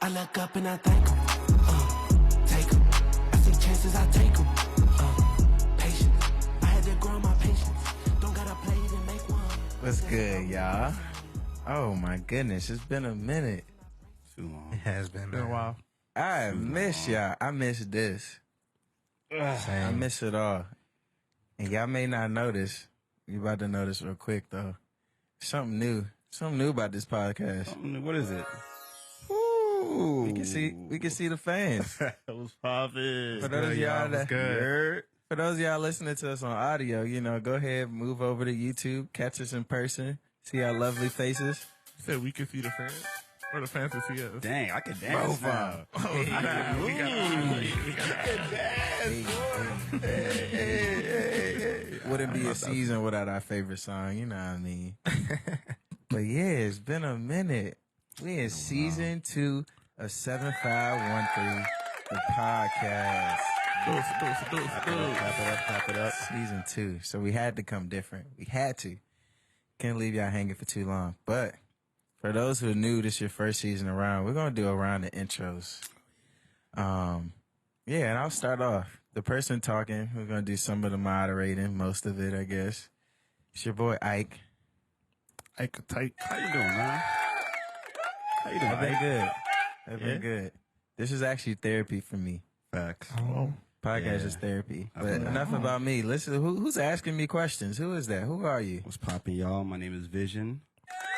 I look up and I thank him. Take him. I see chances, I take him. Patience. I had to grow my patience. Don't gotta play to make one. What's good, y'all? Oh my goodness, it's been a minute. Too long. It has been a while. I miss y'all. I miss this. I miss it all. And y'all may not notice. You about to notice real quick though. Something new about this podcast. What is it? Ooh, we can see the fans. It was popping. For those of y'all for those of y'all listening to us on audio, go ahead, move over to YouTube, catch us in person, see our lovely faces. You said we could see the fans? Or the fans can see us? Dang, I can dance now. We got Hey. Wouldn't be a season without our favorite song, you know what I mean? But yeah, it's been a minute. We in season 2 of 7513, the podcast. Clap it up. Season 2. So we had to come different. We had to. Can't leave y'all hanging for too long. But for those who are new, this is your first season around, we're going to do a round of intros. And I'll start off. The person talking, we're going to do some of the moderating, most of it, I guess. It's your boy, Ike. Ike tight. How you doing, man? How you doing, I've been good. I've been good. This is actually therapy for me. Facts. Oh. Podcast is therapy. But enough about me. Listen, who's asking me questions? Who is that? Who are you? What's poppin', y'all? My name is Vision.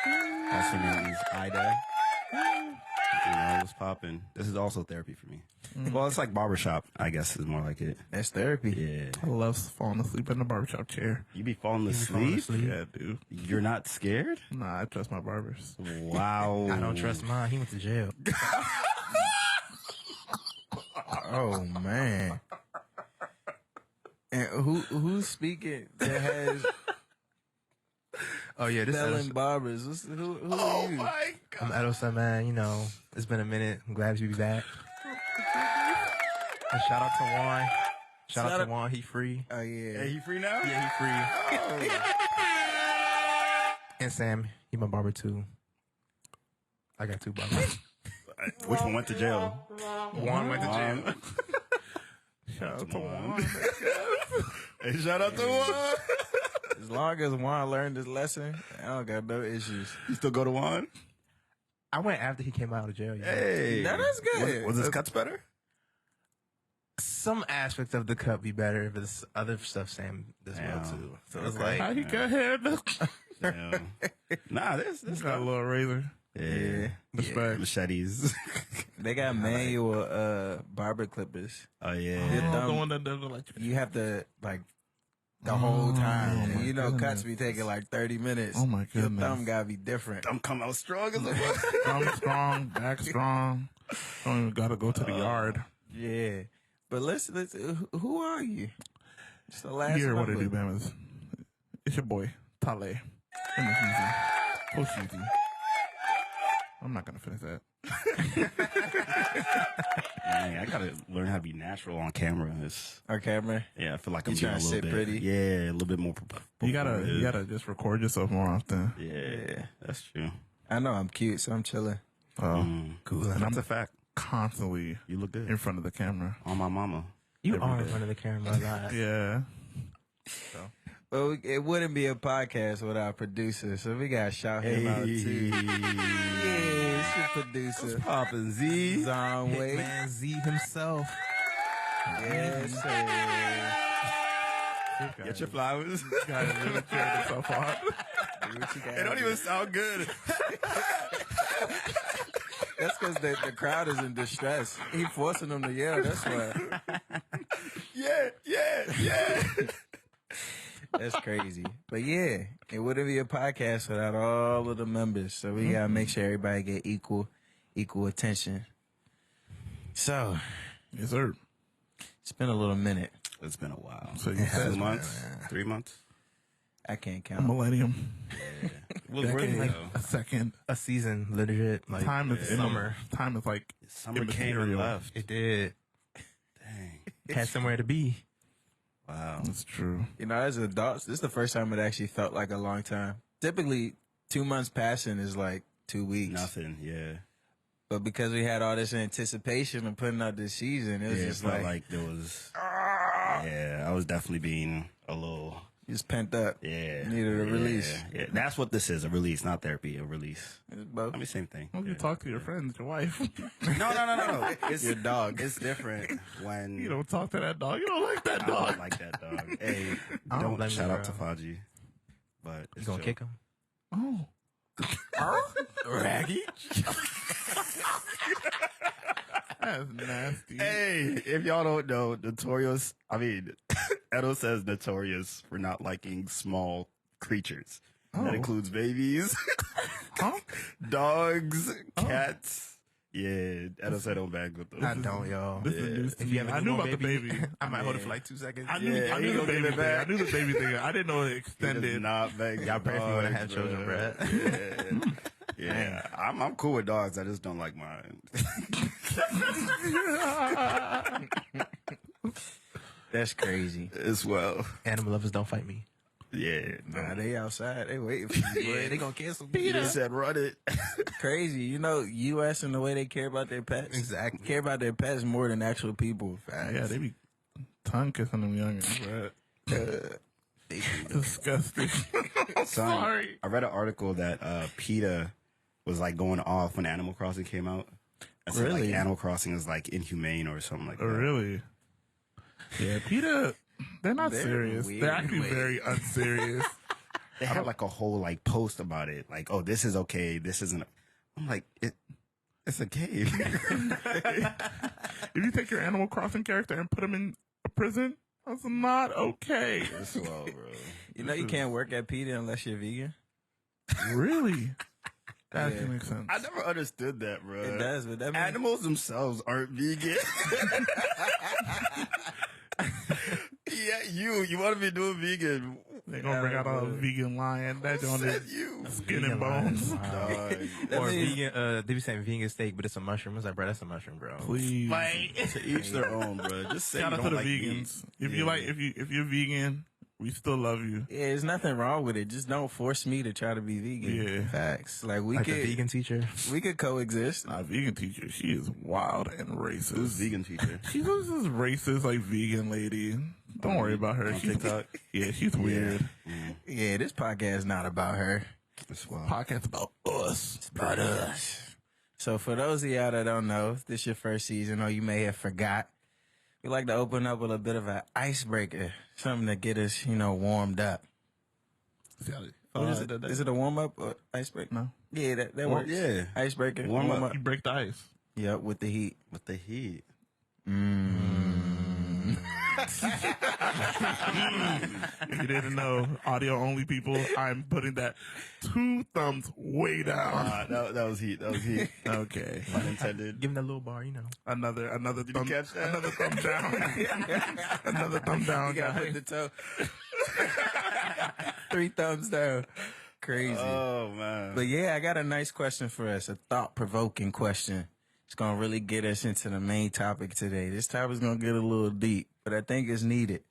Also known as Ida. What's poppin'? This is also therapy for me. Well, it's like barbershop, I guess is more like it. That's therapy. Yeah. I love falling asleep in the barbershop chair. You be falling asleep? Yeah, dude. You're not scared? Nah, I trust my barbers. Wow. I don't trust mine. He went to jail. Oh man. And who's speaking that has Oh yeah, this selling Edison. barbers? Who are you? my God. I'm Edison, man. It's been a minute. I'm glad to be back. And shout out to Juan. Shout out to Juan. He free. Oh yeah. Hey, he free now? Yeah, he free. And Sam, he my barber too. I got 2 barbers. Which one went to jail? Juan went to jail. Shout out to Juan. Hey, shout out to Juan. As long as Juan learned his lesson, I don't got no issues. You still go to Juan? I went after he came out of jail. Hey. That's good. Was his cuts better? Some aspects of the cut be better, but this other stuff Sam does well too. So it's like How he got hair? Yeah. Nah, this He's got a little razor. Yeah. Respect. Machetes. They got manual barber clippers. Oh, yeah. Your thumb- The one that does like You have to the whole time. my And goodness. cuts be taking like 30 minutes. Oh, my Your goodness. thumb gotta be different. I'm coming out strong as a thumb strong, back strong. Don't even gotta go to the yard. Yeah. But listen, who are you? It's the last You hear what it number. do, Bamas. It's your boy, Tale. And it's easy. Push easy. I'm not gonna finish that. Dang, I gotta learn how to be natural on camera. Our camera. I feel like You I'm trying getting a to little sit bit pretty? Yeah, a little bit more. You gotta just record yourself more often. Yeah, that's true. I know I'm cute, so I'm chilling. cool. And That's I'm a fact. constantly You look good in front of the camera. on my mama. You Every are in day. front of the camera a lot. Yeah. Well, it wouldn't be a podcast without producer, so we gotta shout him out too. Yeah, it's your producer. Poppin' Z. Zon Wade. Man Z himself. Yes, sir. Get your flowers. Gotta really carry yourself out. Do what you It gotta don't do. even sound good. That's because the crowd is in distress. He forcing them to yell. That's why. Yeah. That's crazy. But yeah, it wouldn't be a podcast without all of the members. So we gotta make sure everybody get equal attention. So Yes, sir. it's been a little minute. It's been a while. So you 2 said months? 3 months? I can't a count. millennium. Was Back worth in, it, like, though. A second. A season, legit. Like Time is summer. Time is like Summer came and immaterial. left. It did. Dang. Had somewhere to be. Wow. That's true. As adults, this is the first time it actually felt like a long time. Typically, 2 months passing is like 2 weeks. Nothing, yeah. But because we had all this anticipation of putting out this season, it was Yeah, it just felt like, like there was. Yeah, I was definitely being a little. just pent up. Yeah, Needed a release. Yeah, that's what this is—a release, not therapy. A release. It's both. I mean, same thing. Well, you talk to your friends, your wife. No. It's Your dog. It's different when You don't talk to that dog. You don't like that I dog. don't like that dog. Hey, I don't don't blame shout you, out to bro. Faji, but You it's gonna chill. kick him? Oh. Raggy. That's nasty. Hey, if y'all don't know, notorious. I mean, Edo says notorious for not liking small creatures. That includes babies, Huh? dogs, cats. Yeah, Edo said don't bang with them. I don't, yo. This is news to If me. you have a I knew newborn about the baby. I might hold it for like 2 seconds. I knew, Yeah, I he knew the gonna give baby it thing. back. I knew the baby thing. I didn't know it He does extended. not bang. Y'all pray if you wanna dogs, have children, bruh. Yeah, I'm cool with dogs. I just don't like mine. That's crazy. As well. Animal lovers don't fight me. Yeah, Nah, they outside. They waiting for you. Yeah, they gonna cancel me. Peter said run it. Crazy. You know, U.S. and the way they care about their pets. Exactly. Care about their pets more than actual people. Facts. Yeah, they be tongue kissing them youngins, but disgusting. Sorry. I read an article that PETA was like going off when Animal Crossing came out. I said Really? like Animal Crossing is like inhumane or something like that. Oh, really? Yeah, PETA, they're not They're serious. weird They're actually ways. very unserious. They had like a whole like post about it. Like, oh, this is okay. This isn't. I'm like, it's okay. If you take your Animal Crossing character and put him in a prison, that's not okay. It's slow, bro. You know, you can't work at PETA unless you're vegan. Really? That Yeah. makes sense. I never understood that, bro. It does, but that means Animals themselves aren't vegan. Yeah, you want to be doing vegan? They're gonna bring out a vegan lion. That on Said it, you. skin and bones. Dog. That Or means- vegan, they be saying vegan steak, but it's a mushroom. It's like, bro, that's a mushroom, bro. Please. To each their own, bro. Just say Shout you out don't to the like vegans. meat. If you like, if you're vegan, we still love you. yeah, there's nothing wrong with it. Just don't force me to try to be vegan. Yeah. Facts. Like we Like could the vegan teacher. we could coexist. Our vegan teacher, she is wild and racist. Who's vegan teacher? She's this racist, like vegan lady. Don't worry about her. On She's, TikTok? yeah, she's weird. Yeah, this podcast is not about her. That's wild. Podcast about us. It's about us. So for those of y'all that don't know, if this is your first season or you may have forgot, we like to open up with a bit of an icebreaker, something to get us, warmed up. Is it a warm up or icebreaker? No. Yeah, that Well, works. yeah. Icebreaker. Warm up. You break the ice. Yep, with the heat. With the heat. If you didn't know, audio only people, I'm putting that 2 thumbs way down. That was heat. That was heat. Okay. Pun intended. Give him that little bar, you know. Another thumb. catch that? Another thumb down. Another thumb down, You gotta put guys. the toe. 3 thumbs down. Crazy. Oh man. But yeah, I got a nice question for us, a thought-provoking question. It's going to really get us into the main topic today. This topic's going to get a little deep, but I think it's needed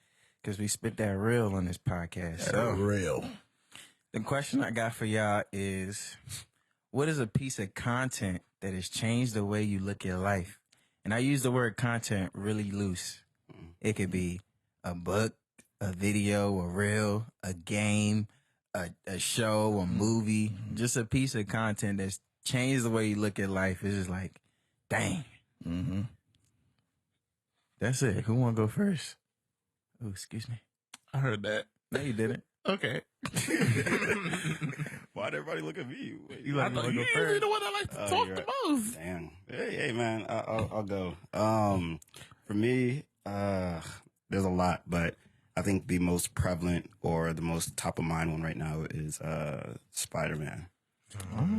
because we spit that real on this podcast. So Real. the question I got for y'all is, what is a piece of content that has changed the way you look at life? And I use the word content really loose. It could be a book, a video, a reel, a game, a show, a movie, just a piece of content that's changed the way you look at life. It's just like, dang. Mm-hmm. That's it. Who want to go first? Oh, excuse me. I heard that. No, you didn't. Okay. Why'd everybody look at me? Wait, You let me You go usually first. the one that likes to Oh, talk you're the right. most. Damn. Hey, man. I'll go. For me, there's a lot, but I think the most prevalent or the most top of mind one right now is Spider-Man.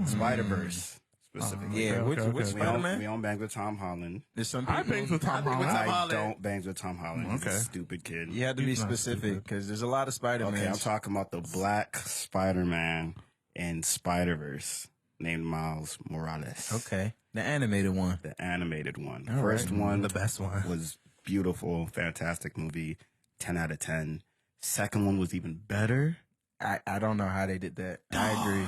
Spider-Verse specifically. Yeah, which okay. We Spider-Man? don't bang with Tom Holland. There's some I people. bangs with Tom Holland. I don't bang with Tom Holland. He's Okay. a stupid kid. You have to be He's not specific stupid. because there's a lot of Spider-Man. Okay, I'm talking about the Black Spider-Man in Spider-Verse named Miles Morales. Okay, the animated one. The animated one. All First right. one The best one. was beautiful, fantastic movie, 10 out of 10. Second one was even better. I don't know how they did that. I agree.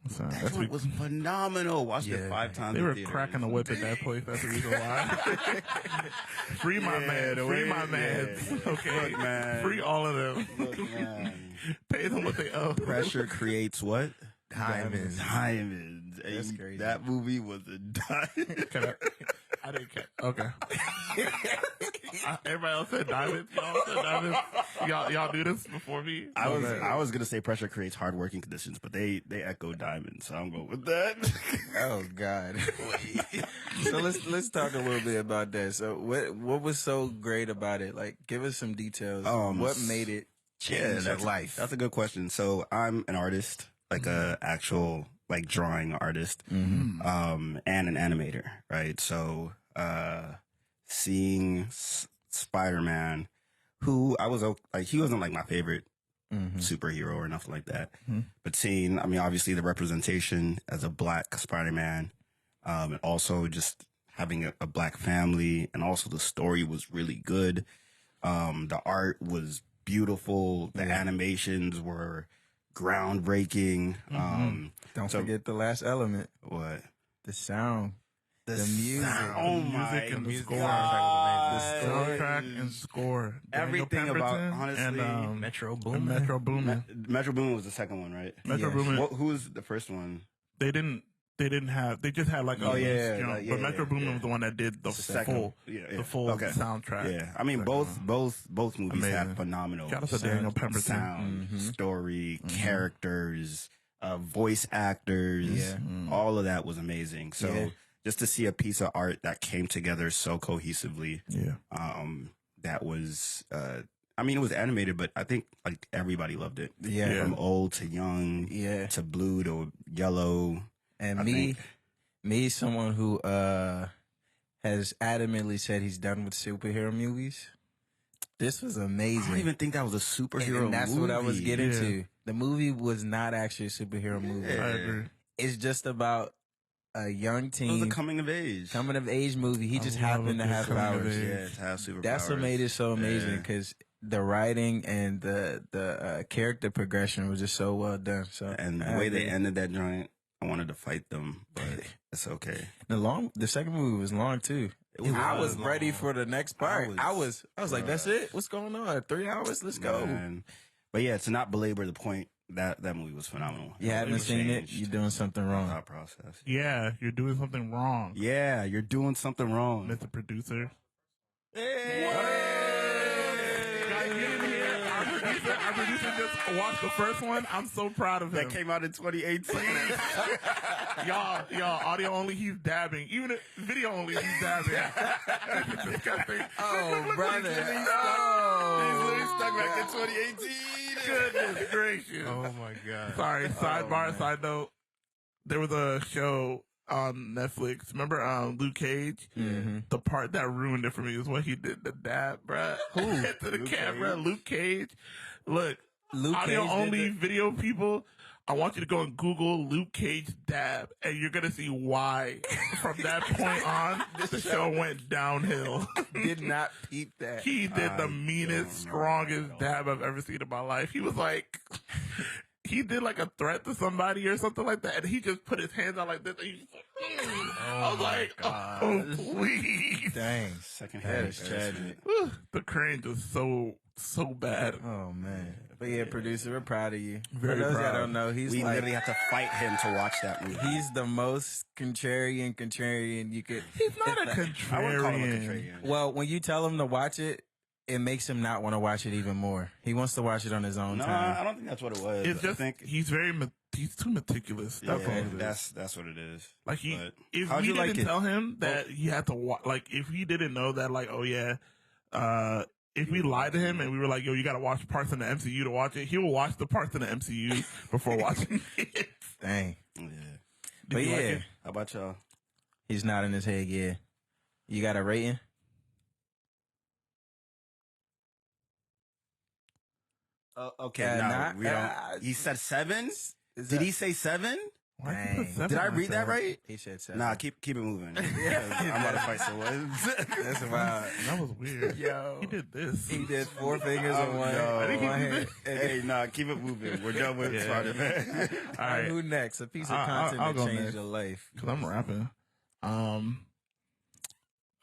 Son, That that's one was phenomenal. Watched it Yeah. 5 times. they in were theaters. cracking the whip at that place. That's the reason why. Free my man. Free my man. Okay. Look, man. Free all of them. Look, man. Pay them what they owe. Pressure creates what? Diamonds. Diamonds. That's And crazy. That movie was a diamond. I didn't catch. Okay. Everybody else said diamonds. Y'all said diamonds. Y'all do this before me. I was gonna say pressure creates hard working conditions, but they echo diamonds, so I'm going with that. Oh God. So let's talk a little bit about that. So what was so great about it? Like, give us some details. What made it change your life? That's a good question. So I'm an artist, like a actual like drawing artist, Mm-hmm. and an animator, right? So seeing Spider-Man, who I was like, he wasn't like my favorite Mm-hmm. superhero or nothing like that. Mhm. But seeing, I mean, obviously the representation as a black Spider-Man, and also just having a black family, and also the story was really good. The art was beautiful. The animations were groundbreaking. Don't so- forget the last element, What? the sound. The music. Oh The my music and the music score. God. The soundtrack and score. Everything Daniel about, Pemberton honestly, and, Metro and Boomin. Metro Boomin. Metro Boomin was the second one, right? Metro Yeah. Boomin. Who was the first one? They didn't have. They just had like a Oh, yeah, you know, like, yeah, but Metro yeah, Boomin yeah. was the one that did the second. full Yeah. the full Okay. soundtrack. Yeah, I mean Second both one. movies Amazing. have phenomenal Shout out to Daniel Pemberton. sound, Mhm. story, characters, voice actors. Yeah. All of that was amazing. So Yeah. just to see a piece of art that came together so cohesively, Yeah. that was. I mean, it was animated, but I think like everybody loved it. Yeah. From old to young, Yeah. to blue to yellow. And I me, someone who has adamantly said he's done with superhero movies. This was I amazing. don't even think that was a superhero and that's what I was movie. getting Yeah. to. The movie was not actually a superhero movie. Yeah. I agree. It's just about a young It was teen a coming of age. coming of age movie. He I just love happened a to good have coming of powers. age. Yeah, to have superpowers. That's what made it so amazing Yeah. because the writing and the character progression was just so well done. So And the I way they agree. ended that joint, I wanted to fight them, but it's okay. the second movie was long too. I was long. ready for the next part. I was like, bruh. that's it. What's going on? 3 hours? Let's go. Man. But yeah, to not belabor the point, that movie was phenomenal. You haven't seen it? Changed You're doing something my wrong. thought process. Yeah, you're doing something wrong, Yeah, you're doing something wrong. Mr. Producer. Hey! Guys, get in here. Our producer just watched the first one. I'm so proud of him. That came out in 2018. y'all, audio only, he's dabbing. Even if video only, he's dabbing. It's disgusting. Oh, brother. He's literally stuck back in 2018. Goodness gracious. Oh my god. Sorry, sidebar, side note. There was a show on Netflix. Remember Luke Cage? Mm-hmm. The part that ruined it for me is when he did the dab, bruh. Who? To the Luke camera, Cage? Luke Cage. Look, Luke audio Cage only did video people. I want you to go and Google Luke Cage dab, and you're gonna see why. From that point on, the show went downhill. Did not peep that. He did the I meanest, don't know. strongest dab I've ever seen in my life. He was like, he did like a threat to somebody or something like that, and he just put his hands out like this. And he just, I was like, oh, please. Dang. Secondhand That is embarrassment. tragic. The cringe was so bad. Oh, man. But yeah, producer, we're proud of you. Very For those that proud. don't know, he's We like, literally had to fight him to watch that movie. he's the most contrarian you could. He's not a I wouldn't call him a contrarian. contrarian. Well, when you tell him to watch it, it makes him not want to watch it even more. He wants to watch it on his own No, time. I don't think that's what it was. It's I just think he's he's too meticulous. That's all yeah, it is. that's what it is. Like But if how'd we you didn't like it? tell him that he had to like if he didn't know that, like, oh yeah, if we lied to him and we were like, yo, you got to watch parts in the MCU to watch it, he will watch the parts in the MCU before watching it. Dang. Yeah. But you yeah, like it? How about y'all? he's nodding his head, yeah. You got a rating? Okay, Uh, no, not- we don't. He said 7. Is Did that- he say 7? Why you put Dang. 7 Did I on read that that? right? He said 7. Nah, keep it moving. I'm about to fight someone. That's wild. That was weird. Yo. He did this. He did 4 fingers on one. no. I think he one did hand. Hey, nah, keep it moving. We're done with Spider-Man. All All right, right, who next? A piece of I'll content that go changed next. your life. because I'm rapping.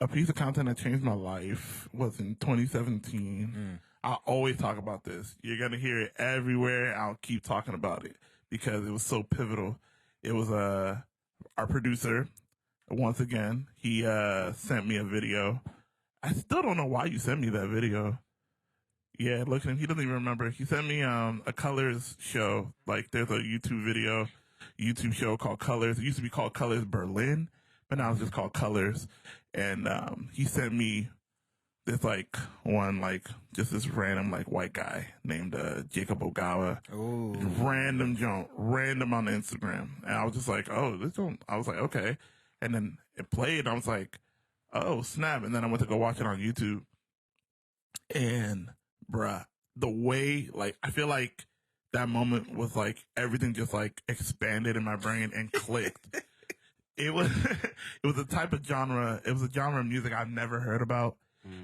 A piece of content that changed my life was in 2017. I always talk about this. You're gonna hear it everywhere. I'll keep talking about it because it was so pivotal. It was our producer. Once again, he sent me a video. I still don't know why you sent me that video. Yeah, look at him. He doesn't even remember. He sent me a Colors show. Like, there's a YouTube show called Colors. It used to be called Colors Berlin, but now it's just called Colors. And he sent me this like one like just this random like white guy named Jacob Ogawa. Ooh. Random on Instagram. And I was just like, oh, I was like, okay. And then it played, and I was like, oh, snap. And then I went to go watch it on YouTube. And bruh, the way, like, I feel like that moment was like everything just like expanded in my brain and clicked. It was a type of genre. It was a genre of music I've never heard about,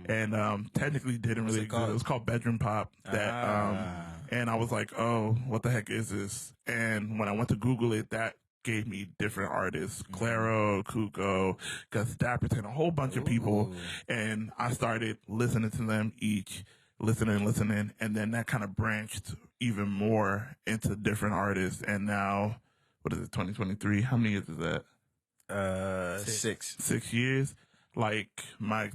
and technically didn't What's really it called? exist. It was called bedroom pop. And I was like, oh, what the heck is this? And when I went to Google it, that gave me different artists: Claro, Kuko, Gus Dapperton, a whole bunch of people, and I started listening to them each. Listening, and then that kind of branched even more into different artists. And now, what is it, 2023? How many years is that? 6. 6 years. Like, my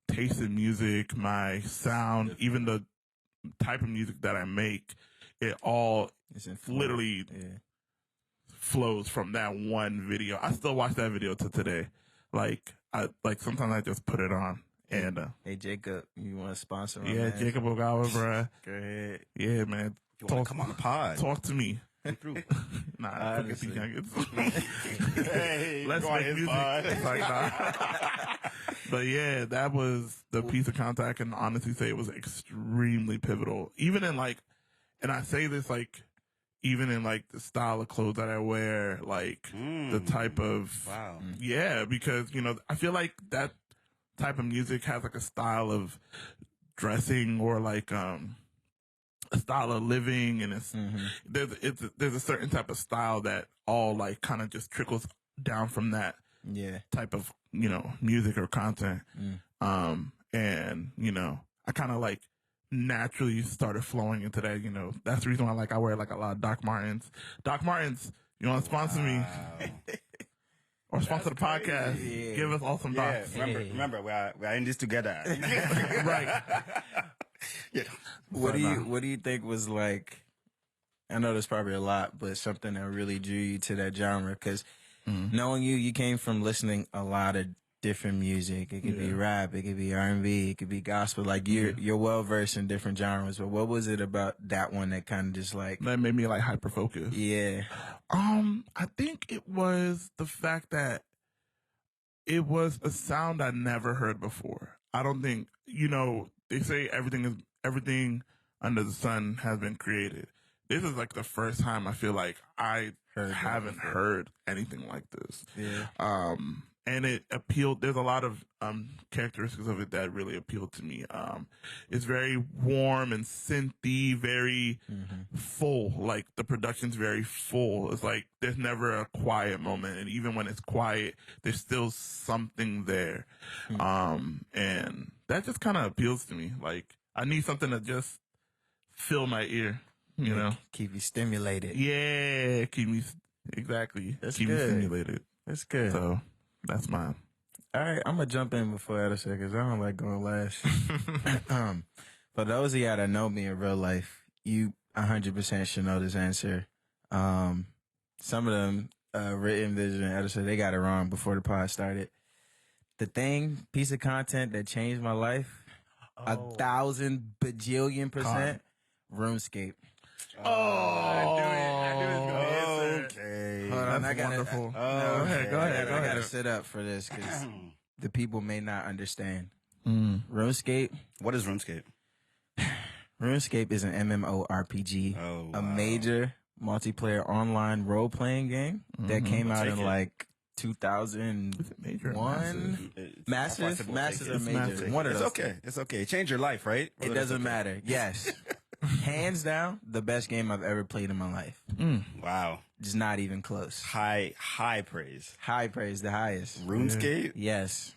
taste in music, my sound, even the type of music that I make, it all It's in literally flows from that one video. I still watch that video to today. Like sometimes I just put it on. And Hey, Jacob, you want to sponsor my yeah, man? Jacob Ogawa, bruh. Go ahead. Yeah, man. You want to come on the pod? Talk to me. Come through. Nah, forget these youngins. Hey, Let's go on make his music. pod. It's like, nah. But yeah, that was the piece of content I can honestly say it was extremely pivotal. Even in like, and I say this like, even in like the style of clothes that I wear, like the type of, Wow. yeah, because, you know, I feel like that type of music has like a style of dressing or like, a style of living, and there's a certain type of style that all like kind of just trickles down from that type of, you know, music or content. And, you know, I kind of like naturally started flowing into that, you know. That's the reason why I wear like a lot of Doc Martens. Doc Martens, you want to sponsor me? Or sponsor the podcast. Yeah. Give us all some docs. Remember, we are in this together. Right. Yeah. What do you think was like? I know there's probably a lot, but something that really drew you to that genre, because knowing you came from listening a lot of different music. It could be rap, it could be R&B, it could be gospel. Like you're well versed in different genres. But what was it about that one that kind of just like That made me like hyper focus. Yeah. I think it was the fact that it was a sound I never heard before. I don't think, you know, they say everything under the sun has been created. This is like the first time I feel like I haven't heard anything like this. Yeah. And it appealed. There's a lot of characteristics of it that really appealed to me. It's very warm and synthy, very full. Like the production's very full. It's like there's never a quiet moment, and even when it's quiet, there's still something there. And that just kind of appeals to me. Like I need something to just fill my ear. You know, keep you stimulated. Yeah, keep me exactly. That's keep good. me stimulated. That's good. So that's mine. All right, I'm gonna jump in before Edison because I don't like going last. For those of y'all that know me in real life, you 100% should know this answer. Some of them written vision Edison, they got it wrong before the pod started. The piece of content that changed my life, 1,000 bajillion %, RuneScape. I knew it was gonna answer. Okay. Hold on, That's wonderful. Go Okay. ahead. I gotta sit up for this because the people may not understand. Mm. RuneScape. What is RuneScape? RuneScape is an MMORPG, Oh, a wow. major multiplayer online role playing game that came out in like 2001. Major and massive. Massive or It's major. massive. One of It's those. okay. It's okay. Change your life, right? It doesn't matter. Yes. Hands down, the best game I've ever played in my life. Wow. Just not even close. High praise. High praise, the highest. RuneScape? Yes.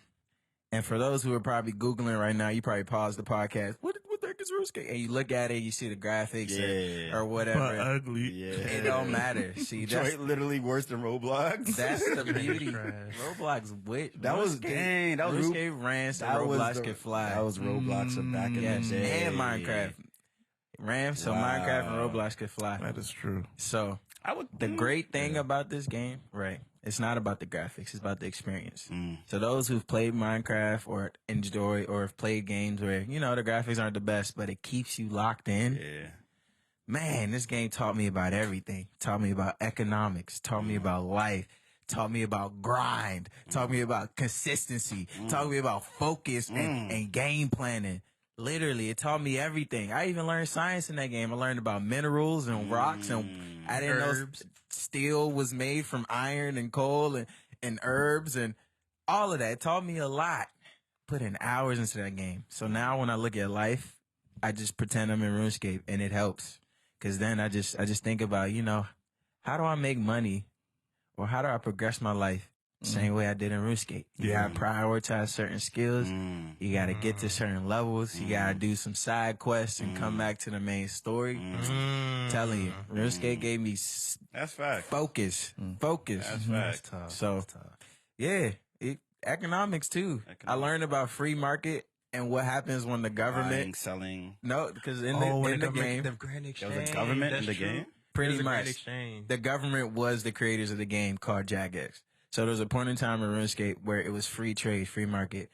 And for those who are probably Googling right now, you probably pause the podcast. What the heck is RuneScape? And you look at it, you see the graphics Yeah. or But whatever. ugly. Yeah. It don't matter. See, that's Detroit literally worse than Roblox. That's the beauty. Trash. Roblox, That was dang. That was RuneScape ran so Roblox could fly. That was Roblox back in yes, the day. and Minecraft ran so Wow. Minecraft and Roblox could fly. That is true. So I would. the great thing about this game, right? It's not about the graphics; it's about the experience. So those who've played Minecraft or enjoy or have played games where the graphics aren't the best, but it keeps you locked in. Yeah. Man, this game taught me about everything. Taught me about economics. Taught me about life. Taught me about grind. Taught me about consistency. Taught me about focus and game planning. Literally, it taught me everything. I even learned science in that game. I learned about minerals and rocks, and I didn't know steel was made from iron and coal and herbs and all of that. It taught me a lot. Put in hours into that game. So now when I look at life, I just pretend I'm in RuneScape, and it helps. Cause then I just think about, how do I make money, or how do I progress my life? Same way I did in RuneScape. You gotta prioritize certain skills. You gotta get to certain levels. You gotta do some side quests and come back to the main story. Telling you, RuneScape gave me That's fact. focus. That's fact. Tough. So, That's tough. yeah, economics too. I learned about free market and what happens when the government. Buying, selling. No, because in when the game, the Grand There Exchange. was a government in the That's true. game. pretty There's a Grand much, Exchange. the government was the creators of the game called Jagex. So there was a point in time in RuneScape where it was free trade, free market.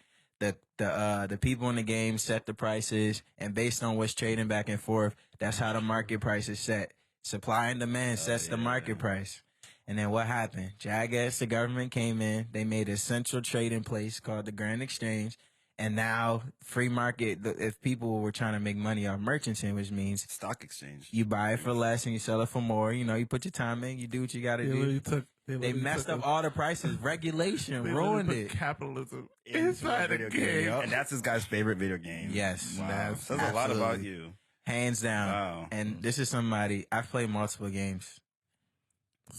The people in the game set the prices, and based on what's trading back and forth, that's how the market price is set. Supply and demand sets the market price. And then what happened? Jagex, the government came in. They made a central trading place called the Grand Exchange. And now free market, if people were trying to make money off merchanting, which means Stock exchange. you buy it for less and you sell it for more. You put your time in, you do what you got to do. They messed up all the prices. Regulation ruined it. Capitalism Inside inside a game. And that's this guy's favorite video game. Yes. Wow. Says a lot about Absolutely. you. Hands down. Wow. And this is somebody, I've played multiple games.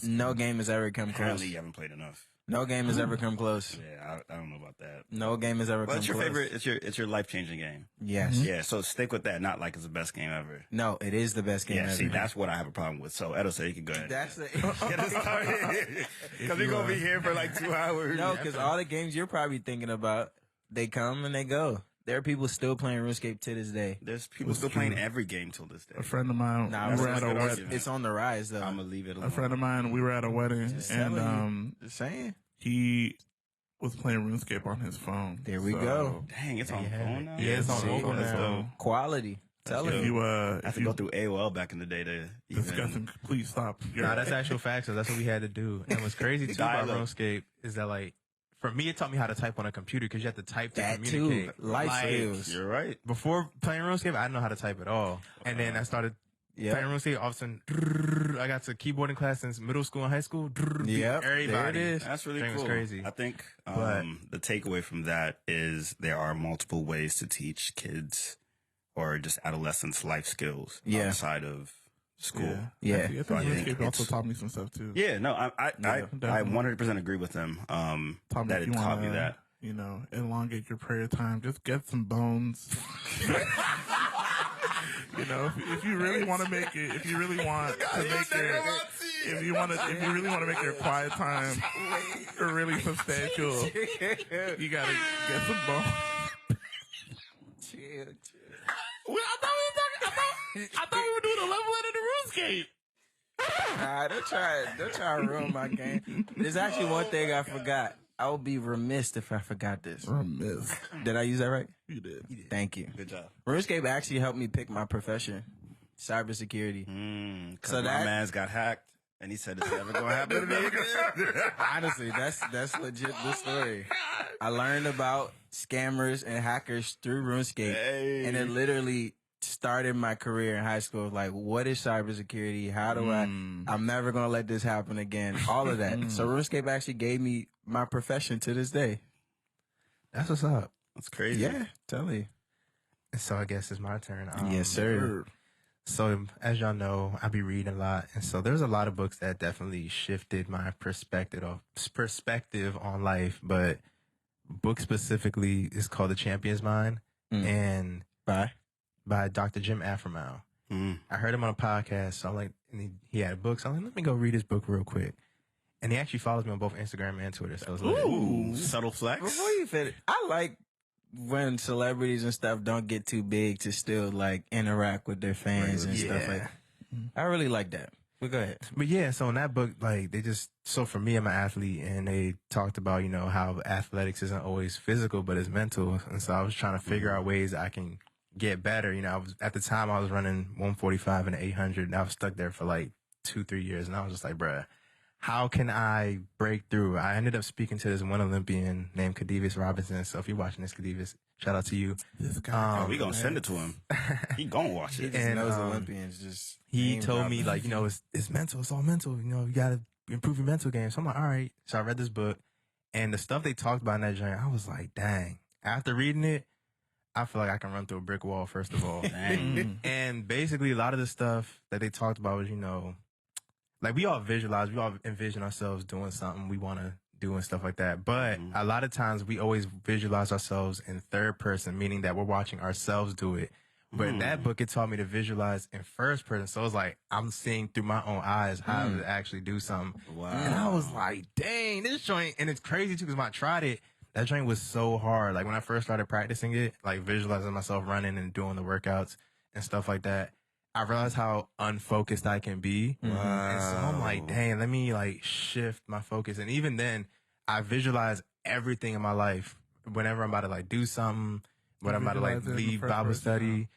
No game has ever come close. Apparently you haven't played enough. No game has ever come close. Yeah, I don't know about that. No game has ever Well, come it's your close. favorite. It's your life changing game. Yes. Yeah, so stick with that. Not like it's the best game ever. No, it is the best game Yeah, ever. see, that's what I have a problem with. So Edo said you can go ahead. That's the Get us started. Because we're gonna be here for like 2 hours. No, because all the games you're probably thinking about, they come and they go. There are people still playing RuneScape to this day. There's people still playing every game till this day. A friend of mine, Nah, we were at a good wedding. argument. it's on the rise though. I'm gonna leave it alone. A friend of mine, we were at a wedding, telling and Just saying. he was playing RuneScape on his phone. There we So, go. Dang, it's on Yeah. phone now. Yeah, it's on See, mobile that's now. dope. Quality. Tell That's her. If you I had if to you go through AOL back in the day to discussing, please stop. Nah, that's actual facts. So that's what we had to do. And what's crazy too about Dial-up. RuneScape is that for me, it taught me how to type on a computer because you have to type to That communicate. too. Life skills. You're right. Before playing RuneScape, I didn't know how to type at all. And then I started Yeah. playing RuneScape. All of a sudden, I got to keyboarding class since middle school and high school. Yep, Everybody. there it is. That's really Thing was cool. crazy. I think But- the takeaway from that is there are multiple ways to teach kids or just adolescents life skills Yeah. outside of school. Yeah. I think So I think RuneScape also it's- taught me some stuff too. Yeah, no, I definitely. 100% agree with them. Taught me That if it you taught me wanna, that. Elongate your prayer time. Just get some bones. If you really want to make it, if you really want to make your, if you really want to make your quiet time really substantial, you gotta get some bones. Chill. Well, I thought we were doing a level edit of RuneScape. Nah, don't try to ruin my game. There's actually one thing I forgot. I would be remiss if I forgot this. Remiss. Did I use that right? You did. Thank you. Good job. RuneScape actually helped me pick my profession, cybersecurity. Because So my that- man's got hacked, and he said it's never going to happen to me again. Honestly, that's legit the story. I learned about scammers and hackers through RuneScape, Hey. and it literally started my career in high school. Like, what is cybersecurity? How do I'm never going to let this happen again. All of that. So RuneScape actually gave me my profession to this day. That's what's up. That's crazy. Yeah, tell you. So I guess it's my turn. Yes, sir. So as y'all know, I be reading a lot, and so there's a lot of books that definitely shifted my perspective on life. But book specifically is called The Champion's Mind, and by Dr. Jim Afremow. I heard him on a podcast, so I'm like, and he had a book, so I'm like, let me go read his book real quick. And he actually follows me on both Instagram and Twitter. So it's Ooh, subtle flex. Before you finish, I like when celebrities and stuff don't get too big to still like interact with their fans and stuff like that. I really like that. But go ahead. But yeah, so in that book, like so for me, I'm an athlete, and they talked about, you know, how athletics isn't always physical, but it's mental. And so I was trying to figure out ways I can get better. You know, at the time I was running 145 and 800, and I was stuck there for like 2-3 years. And I was just like, bruh, how can I break through? I ended up speaking to this one Olympian named Khadivus Robinson. So if you're watching this, Khadivus, shout out to you. This guy, We gonna send it to him. He gonna watch He it. just And, knows Olympians. Just He name told me, dropping. like, you know, it's mental. It's all mental. You know, you got to improve your mental game. So I'm like, all right. So I read this book, and the stuff they talked about in that joint, I was like, dang. After reading it, I feel like I can run through a brick wall, first of all. Dang. And basically, a lot of the stuff that they talked about was, you know, like we all envision ourselves doing something we want to do and stuff like that. But a lot of times we always visualize ourselves in third person, meaning that we're watching ourselves do it. But in that book, it taught me to visualize in first person. So it's like I'm seeing through my own eyes how to actually do something. Wow. And I was like, dang, this joint. And it's crazy too, because when I tried it, that joint was so hard. Like when I first started practicing it, like visualizing myself running and doing the workouts and stuff like that, I realized how unfocused I can be. And so I'm like, dang, let me like shift my focus. And even then, I visualize everything in my life. Whenever I'm about to like do something, when I'm about to like Visualize it in the leave first Bible person, study,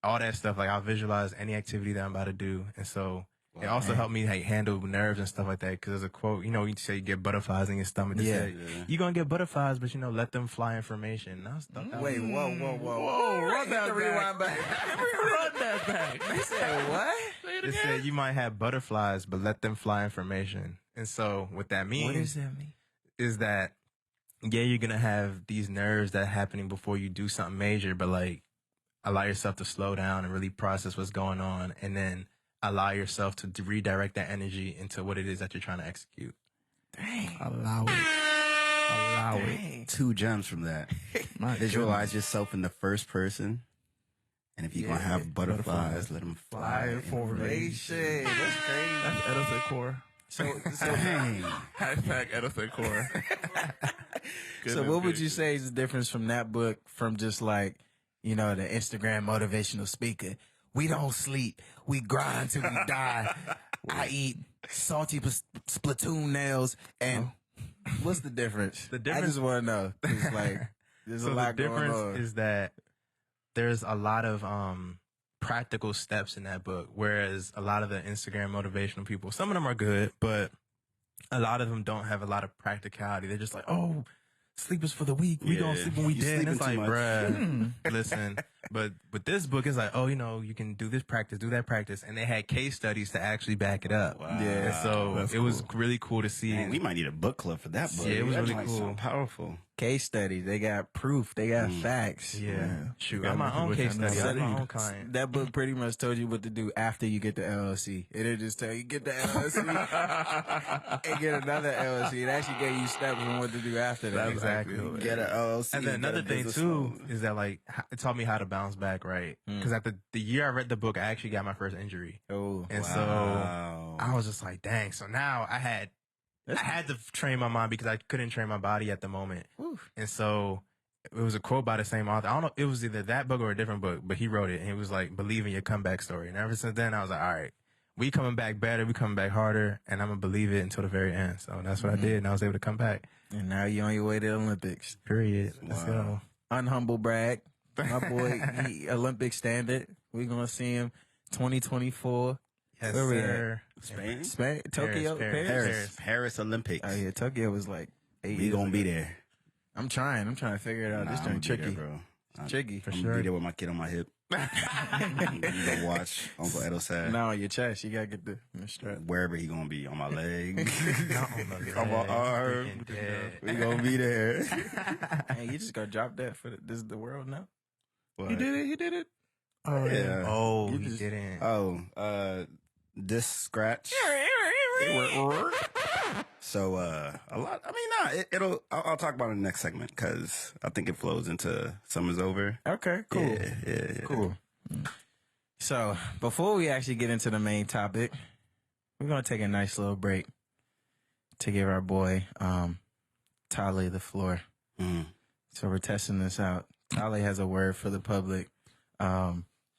all that stuff, like I'll visualize any activity that I'm about to do. And so it also helped me like handle nerves and stuff like that. Cause there's a quote, you know, you say you get butterflies in your stomach. They say, you're going to get butterflies, but you know, let them fly information. And I was thought that Wait, was, whoa. run that Rewind back. Run that back. You said what? Say it it again. said you might have butterflies, but let them fly information. And so what that means What does that mean? is that, yeah, you're going to have these nerves that are happening before you do something major, but like allow yourself to slow down and really process what's going on. And then allow yourself to redirect that energy into what it is that you're trying to execute. Allow it. 2 gems from that. My Visualize yourself in the first person. And if you're going to have butterflies, let them fly. Fly formation. Shit, that's crazy. That's Edison Core. So Dang. Hashtag Edison Core. So what would you say is the difference from that book from just like, you know, the Instagram motivational speaker? We don't sleep. We grind till we die. I eat salty Splatoon nails. And what's the difference? The difference- I just want to know. It's like, there's a lot the going difference on. is that there's a lot of practical steps in that book, whereas a lot of the Instagram motivational people, some of them are good, but a lot of them don't have a lot of practicality. They're just like, oh, sleep is for the weak. We gonna sleep when we You dead. And it's sleeping like, too much. bruh, listen. But with this book, it's like, oh, you know, you can do this practice, do that practice. And they had case studies to actually back it up. Wow. And so That's it was really cool to see. Man, we might need a book club for that book. Yeah, it was That really might cool. sound powerful. Case studies. They got proof. They got facts. Yeah. Shoot, gotta I'm my make it own what case you know. study. I'm my Studied. own client. That book pretty much told you what to do after you get the LLC. It'll just tell you get the LLC and get another LLC. It actually gave you steps on what to do after that. Exactly. Get an LLC. And then get a another thing business too loan. is that like it taught me how to bounce back, right? Because at the year I read the book, I actually got my first injury, Oh, and Wow. so I was just like, dang. So now I had to train my mind because I couldn't train my body at the moment, and so it was a quote by the same author. I don't know, it was either that book or a different book, but he wrote it, and it was like, believe in your comeback story. And ever since then, I was like, all right, we coming back better, we coming back harder, and I'm gonna believe it until the very end. So that's what I did, and I was able to come back. and now you're on your way to the Olympics. Period. Let's go. Unhumble brag. My boy, he Olympic standard. We're going to see him 2024. Yes, Where we sir. Spain? Spain, Tokyo, Paris. Paris Olympics. Oh, yeah, Tokyo was like 8 We years gonna ago. be there. I'm trying to figure it out. This I'ma thing be tricky. there, bro. Tricky. For I'm sure. gonna be there with my kid on my hip. You gonna watch Uncle Edosad? No, your chest. You gotta get the strap. Wherever he gonna be, on my leg, On my arm. We gonna be there. Hey, you just gotta drop that for this is the world now. What? He did it. He did it. Oh yeah. Oh, You he just- didn't. This scratch. So a lot. I mean, nah. I'll talk about it in the next segment because I think it flows into Summer's Over. Okay, cool. Yeah. Cool. So before we actually get into the main topic, we're gonna take a nice little break to give our boy Tale the floor. Mm. So we're testing this out. Tale has a word for the public.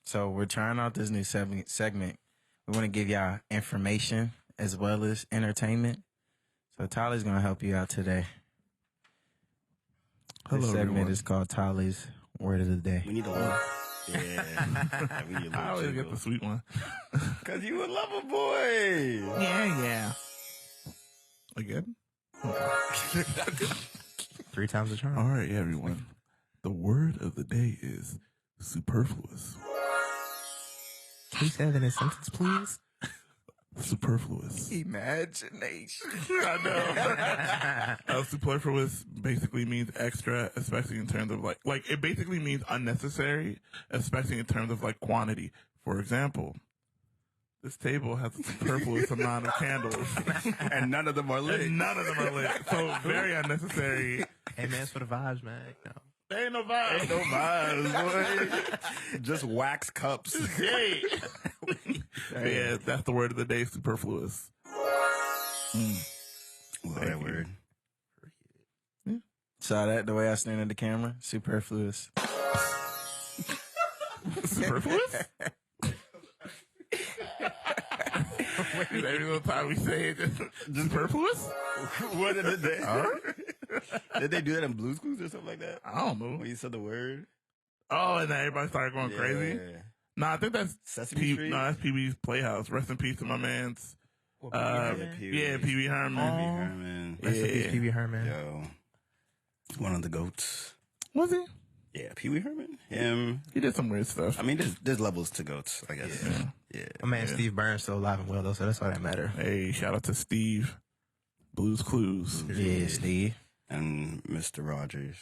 So we're trying out this new segment. We want to give y'all information as well as entertainment. So Tale's gonna help you out today. Hello, This segment everyone. is called Tale's Word of the Day. We need a little. Yeah. We need a I always get the sweet one. Because you a lover boy. Yeah. Again? 3 times the charm. All right, everyone. The word of the day is superfluous. Can you say that in a sentence, please? Superfluous. Imagination. I know. Superfluous basically means extra, especially in terms of like it basically means unnecessary, especially in terms of like quantity. For example, this table has a superfluous amount of candles, And none of them are lit. and none of them are lit. So very unnecessary. Hey, man, it's for the vibes, man. You know. There ain't no vibe. Ain't no vibes, boy. Just wax cups. Hey. Yeah, that's the word of the day, superfluous. Love that word. Saw that the way I stand at the camera? Superfluous. Superfluous? Every little time we say it, just superfluous? What did they? Did they do that in Blue's Clues or something like that? I don't know. When you said the word? Oh, and then everybody started going crazy? Yeah. Nah, I think that's Sesame Street? No, that's Pee-wee's Playhouse. Rest in peace to my man's. Pee-wee. Pee-wee Herman. Herman. Rest in peace, Yeah. Pee-wee Herman. Yo. One of the goats. Was he? Yeah, Pee Wee Herman. Him. He did some weird stuff. I mean, there's levels to goats, I guess. Yeah. My man Steve Burns still alive and well, though, so that's all that matter. Hey, shout out to Steve. Blues Clues. Yeah, Steve. And Mr. Rogers.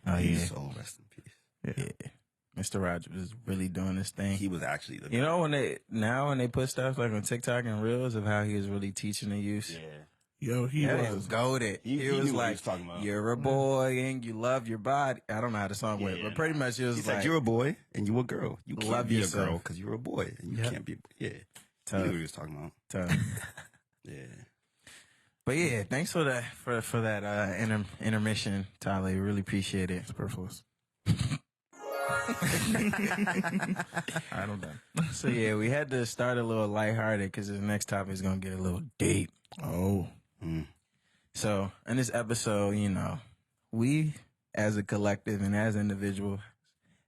Oh, His yeah. soul rest in peace. Yeah. Mr. Rogers is really doing this thing. He was actually the You know, when they put stuff like on TikTok and Reels of how he was really teaching the youth. Yeah. Yo, he That was. was goated. He He knew was what he like, was talking about. "You're a boy and you love your body." I don't know how the song went, Yeah, but pretty much it was He's like, like, you're a boy and you a girl. You can't Love be yourself. a girl because you're a boy and you Yep. can't be. Yeah. He Tough. knew what he was talking about. tough. Yeah. But yeah, thanks for that for that intermission, Tyler. Really appreciate it. Superfluous. I don't know. So yeah, we had to start a little lighthearted because the next topic is gonna get a little deep. Oh. So in this episode, you know, we as a collective and as individuals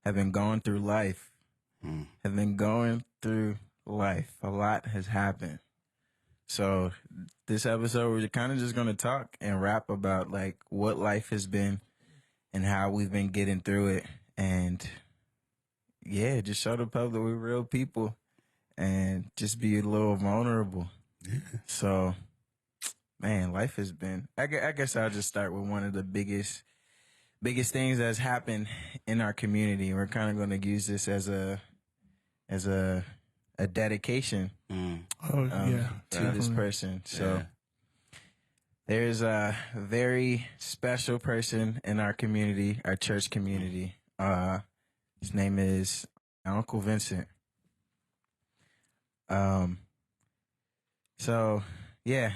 have been going through life. Have been going through life. A lot has happened. So this episode, we're kind of just going to talk and rap about like what life has been and how we've been getting through it. And yeah, just show the public we're real people and just be a little vulnerable. So, man, life has been, I guess I'll just start with one of the biggest things that's happened in our community. We're kind of going to use this as a dedication Oh, yeah. to this person. So there's a very special person in our community, our church community. His name is Uncle Vincent. So yeah,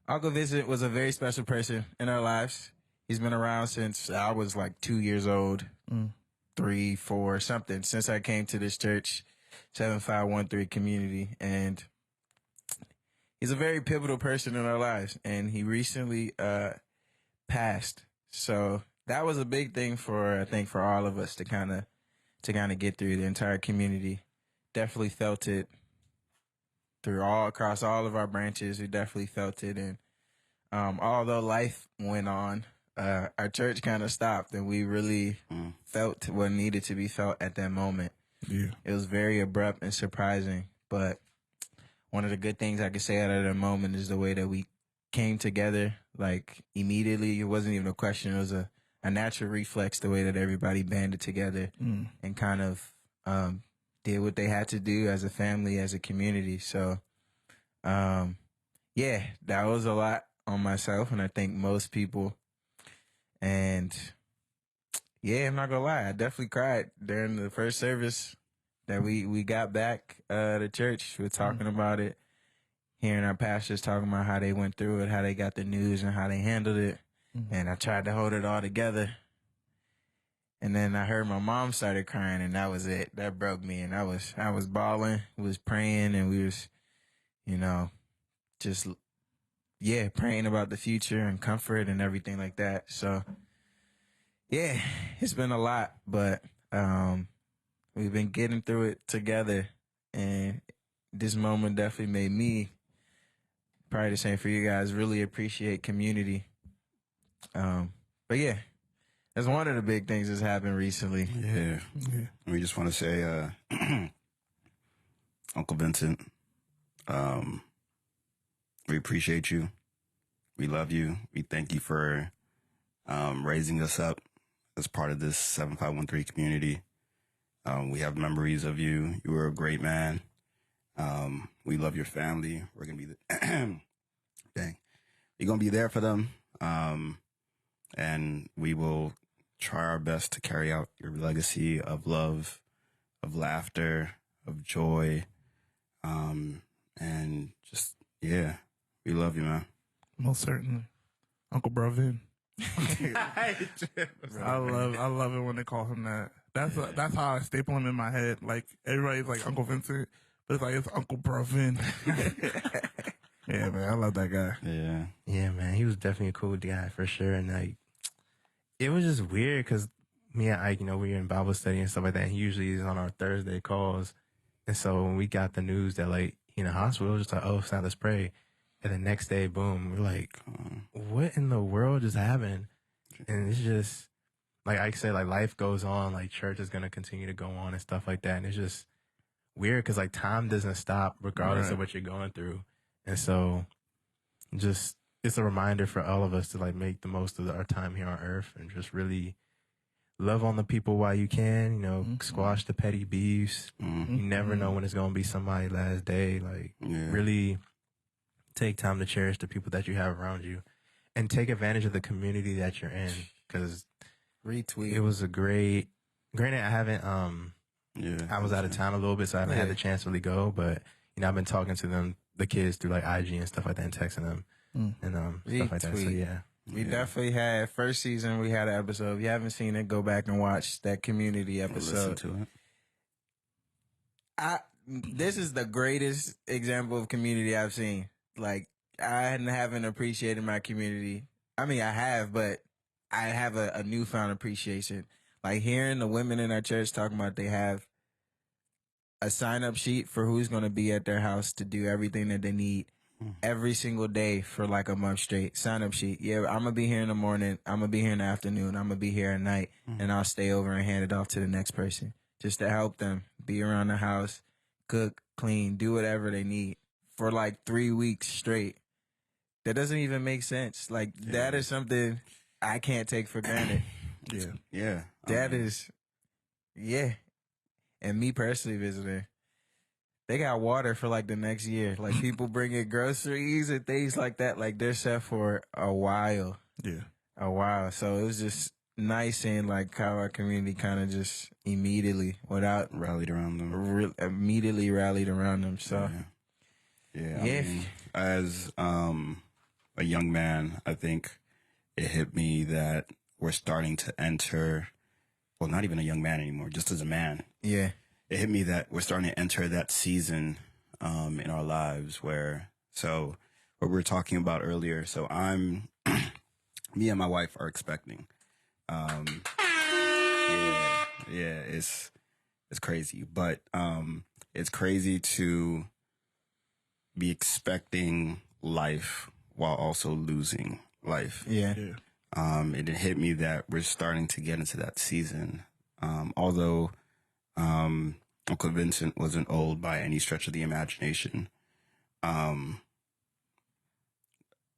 Uncle Vincent was a very special person in our lives. He's been around since I was like 2 years old, 3, 4, something, since I came to this church, 7513 community. And he's a very pivotal person in our lives. And he recently passed. So that was a big thing I think for all of us to kind of get through. The entire community definitely felt it across all of our branches. We definitely felt it. And although life went on, our church kind of stopped, and we really felt what needed to be felt at that moment. Yeah. It was very abrupt and surprising. But one of the good things I could say out of the moment is the way that we came together, like immediately. It wasn't even a question. It was a natural reflex, the way that everybody banded together and kind of did what they had to do as a family, as a community. So, yeah, that was a lot on myself, and I think most people. And yeah, I'm not gonna lie, I definitely cried during the first service that we got back to church. We were talking about it, hearing our pastors talking about how they went through it, how they got the news, and how they handled it. And I tried to hold it all together. And then I heard my mom started crying, and that was it. That broke me, and I was bawling, was praying, and we was, just praying about the future and comfort and everything like that. So yeah, it's been a lot, but we've been getting through it together, and this moment definitely made me, probably the same for you guys, really appreciate community. But yeah, that's one of the big things that's happened recently. Yeah. We just want to say, Uncle Vincent, we appreciate you. We love you. We thank you for raising us up as part of this 7513 community. We have memories of you. You were a great man. We love your family. We're going to be You're going to be there for them. And we will try our best to carry out your legacy of love, of laughter, of joy. And just, we love you, man. Most certainly. Uncle Brovin. I love it when they call him that. That's how I staple him in my head. Like, everybody's like Uncle Vincent, but it's like it's Uncle Brovin. Yeah, man, I love that guy. Yeah, man, he was definitely a cool guy for sure. And like, it was just weird because me and Ike, we were in Bible study and stuff like that. And he usually is on our Thursday calls. And so when we got the news that like he in the hospital, it was just like, oh, snap, let's pray. And the next day, boom, we're like, what in the world just happened? And it's just, like Ike said, like life goes on, like church is going to continue to go on and stuff like that. And it's just weird because like time doesn't stop regardless of what you're going through. And so just, it's a reminder for all of us to like make the most of our time here on earth and just really love on the people while you can, squash the petty beefs. You never know when it's going to be somebody's last day. Like really take time to cherish the people that you have around you and take advantage of the community that you're in. Cause retweet. It was a great night. I haven't, I was out of town a little bit, so I haven't had the chance to really go, but I've been talking to the kids through like IG and stuff like that and texting them and stuff like that. So we definitely had first season. We had an episode. If you haven't seen it, go back and watch that community episode. Listen to it. This is the greatest example of community I've seen. Like, I haven't appreciated my community. I mean, I have, but I have a newfound appreciation. Like, hearing the women in our church talking about they have a sign-up sheet for who's going to be at their house to do everything that they need every single day for like a month straight. Sign-up sheet. Yeah, I'm going to be here in the morning. I'm going to be here in the afternoon. I'm going to be here at night. And I'll stay over and hand it off to the next person just to help them be around the house, cook, clean, do whatever they need for like 3 weeks straight. That doesn't even make sense. Like, that is something I can't take for granted. That is. And me personally visiting, they got water for like the next year. Like, people bringing groceries and things like that. Like, they're set for a while. A while. So it was just nice seeing like how our community kind of just immediately, without rallied around them. Immediately rallied around them. So I mean, as a young man, I think it hit me that we're starting to enter, well, not even a young man anymore, just as a man. It hit me that we're starting to enter that season in our lives where, so what we were talking about earlier, so me and my wife are expecting. It's crazy, but it's crazy to be expecting life while also losing life. It hit me that we're starting to get into that season. Although Uncle Vincent wasn't old by any stretch of the imagination. A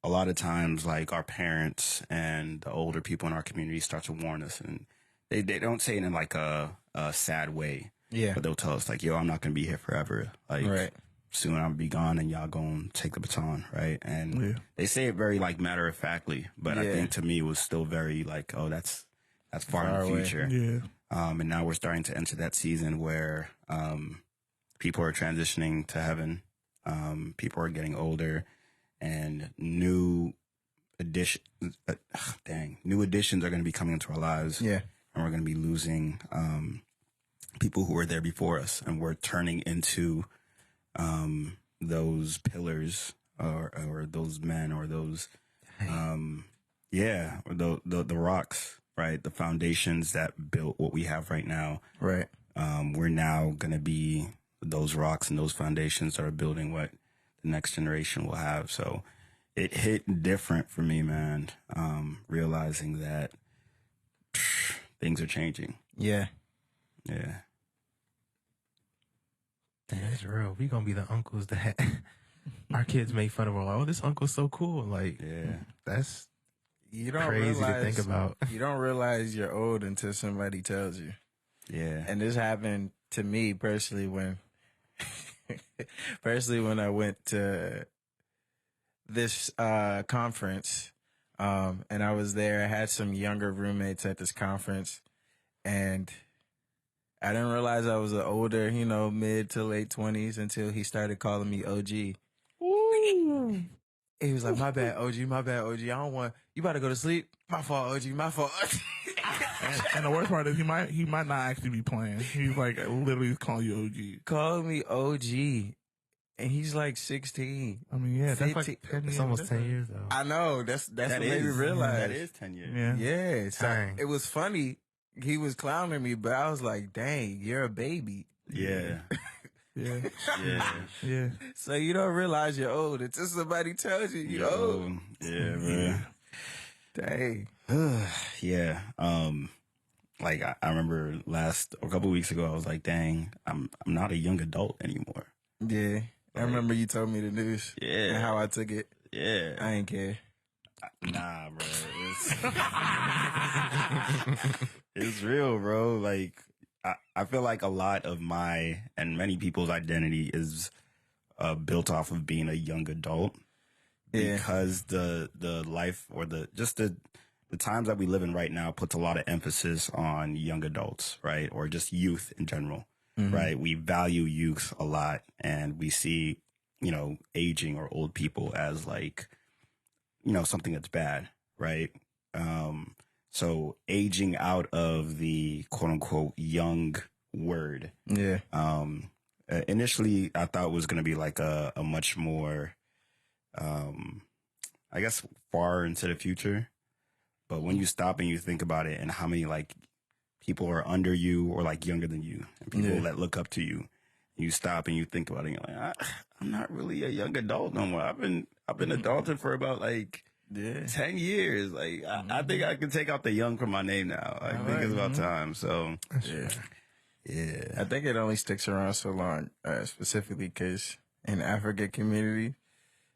lot of times, like, our parents and the older people in our community start to warn us, and they don't say it in like a sad way. Yeah. But they'll tell us like, yo, I'm not going to be here forever. Like, Right. soon I'm going to be gone and y'all going to take the baton. Right. And they say it very like matter of factly, but I Yeah. think to me it was still very like, oh, that's far in Far the away. future. Yeah. And now we're starting to enter that season where people are transitioning to heaven. People are getting older, and new additions are going to be coming into our lives. Yeah. And we're going to be losing people who were there before us, and we're turning into those pillars or those men or those or the rocks, right? The foundations that built what we have right now. Right. We're now going to be those rocks and those foundations that are building what the next generation will have. So it hit different for me, man. Realizing that things are changing. Yeah. Yeah. That's real. We gonna be the uncles that our kids make fun of. We're like, oh, this uncle's so cool. Like, Yeah. that's You don't crazy realize, to think about. You don't realize you're old until somebody tells you. Yeah. And this happened to me personally when I went to this conference, and I was there. I had some younger roommates at this conference, and I didn't realize I was an older, mid to late 20s until he started calling me OG. Ooh. He was like, my bad, OG, my bad, OG. I don't want, you about to go to sleep? My fault, OG, my fault. And the worst part is he might not actually be playing. He's like literally calling you OG. Called me OG. And he's like 16. I mean, yeah, that's like 15. 10 It's years. almost 10 years though. I know. That's what made me realize. That is 10 years. Yeah. Yeah. So Dang. it was funny. He was clowning me, but I was like, dang, you're a baby. Yeah. Yeah. Yeah. Yeah. So you don't realize you're old until somebody tells you you're old. Yeah, man. Dang. Yeah. Like I remember a couple weeks ago, I was like, dang, I'm not a young adult anymore. Yeah. I remember you told me the news. Yeah. And how I took it. Yeah. I ain't care. Nah, bro. It's real, bro. Like, I feel like a lot of my and many people's identity is built off of being a young adult. Yeah. Because the life or the times that we live in right now puts a lot of emphasis on young adults, right? Or just youth in general, right? We value youth a lot, and we see, aging or old people as like, something that's bad, right? So aging out of the quote unquote young word, Yeah. initially I thought was going to be like a much more, I guess, far into the future. But when you stop and you think about it and how many like people are under you or like younger than you and people that look up to you, you stop and you think about it and you're like, I'm not really a young adult no more. I've been adulting for about like 10 years. Like I think I can take out the young from my name now. I think it's about time. So yeah. I think it only sticks around so long, specifically because in African community,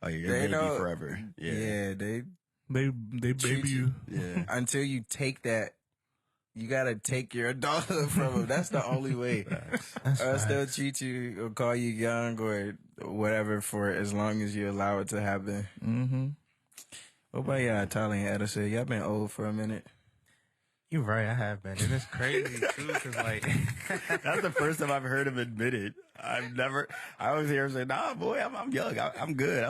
Oh, you're they baby don't forever. Yeah, they They baby you. Yeah. until you take that, you gotta take your adulthood from them. That's the only way. Or else they'll treat you or call you young or whatever for as long as you allow it to happen. Mm-hmm. What about y'all, Tali and Edison? Y'all been old for a minute. You're right, I have been. And it's crazy too, because like That's the first time I've heard him admit it. I always hear him say, nah, boy, I'm young. I'm good.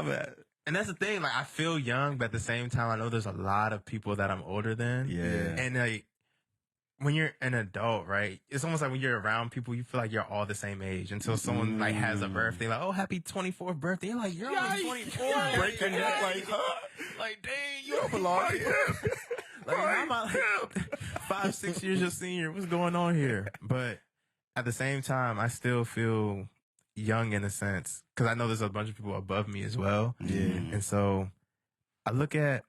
and that's the thing, like I feel young, but at the same time I know there's a lot of people that I'm older than. Yeah. And like when you're an adult, right? It's almost like when you're around people, you feel like you're all the same age until someone like has a birthday, like, oh, happy 24th birthday. You're like, you're only 24. Break your neck like, huh? Like, dang, you don't belong here. Like, I'm like 5, 6 years your senior. What's going on here? But at the same time, I still feel young in a sense because I know there's a bunch of people above me as well. Yeah. And so I look at,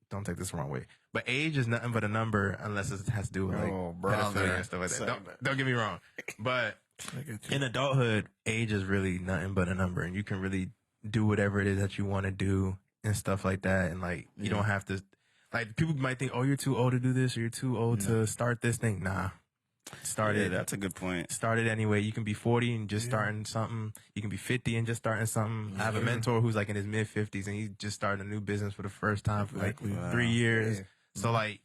don't take this the wrong way, but age is nothing but a number unless it has to do with like Oh, pedophilia brother. and stuff like that. Say Don't get me wrong. But I get you. In adulthood, age is really nothing but a number, and you can really do whatever it is that you want to do and stuff like that. And like, you don't have to, like, people might think, oh, you're too old to do this, or you're too old to start this thing. Nah, start Yeah, it. that's a good point. Start it anyway. You can be 40 and just starting something. You can be 50 and just starting something. I have a mentor who's like in his mid 50s, and he's just starting a new business for the first time for like 3 years. Yeah. So like,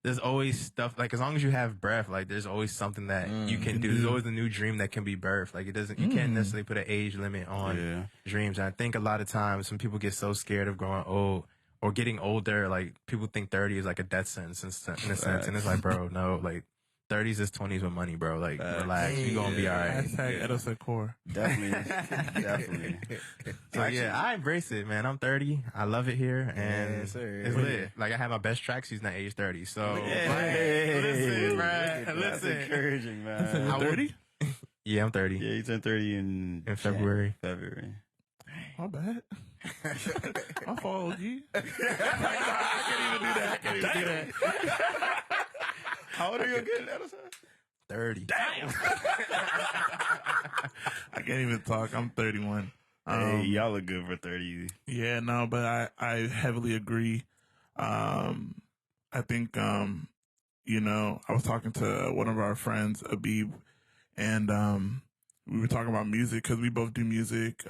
there's always stuff, like, as long as you have breath, like, there's always something that you can do. There's always a new dream that can be birthed. Like, it doesn't, you can't necessarily put an age limit on dreams. And I think a lot of times some people get so scared of growing old or getting older. Like, people think 30 is like a death sentence in a sense. And it's like, bro, no, like, 30s is 20s with money, bro. Like, relax. You're going to be all right. Hashtag Edison Core. Definitely. Definitely. So yeah, I embrace it, man. I'm 30. I love it here, and Yes, sir. it's lit. Like, I had my best track season at age 30. So Hey, listen, that's man. Listen. encouraging, man. How 30? Yeah, I'm 30 Yeah, you turned 30 in February. February. My bad. My fault, OG. I can't even do that. How old are you again, Edison? 30. Damn. I can't even talk. I'm 31. Hey, y'all look good for 30. Yeah, no, but I heavily agree. I think, you know, I was talking to one of our friends, Abib, and we were talking about music because we both do music.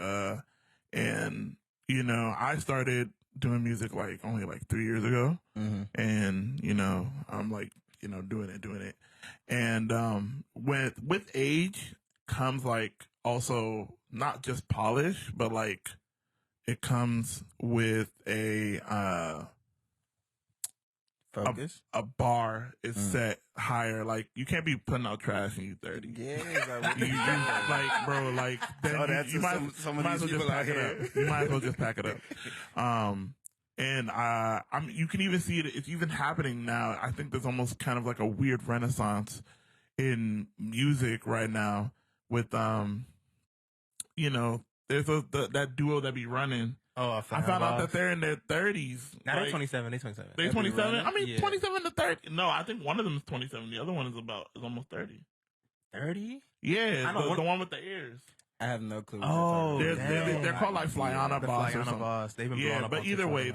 And, you know, I started doing music like only like 3 years ago. And, you know, I'm like, you know, doing it. And with age comes like also not just polish, but like it comes with a Focus. a bar is set higher. Like, you can't be putting out trash when you're 30. Yeah, Like, bro, like, then Oh, that's you might, some of might as these well just people out pack it here. up. You might as well just pack it up. And you can even see it. It's even happening now. I think there's almost kind of like a weird renaissance in music right now with you know, there's that duo that be running. Oh, I found out that they're in their 30s. Now like, they're 27. They're 27. They 27. I mean, Yeah. 27 to 30. No, I think one of them is 27. The other one is almost 30. 30? Yeah, I know the one with the ears. I have no clue. Oh, They're called like Flyana The Boss or Flyana something. Boss. They've been blowing Yeah, up but on either TikTok way, now.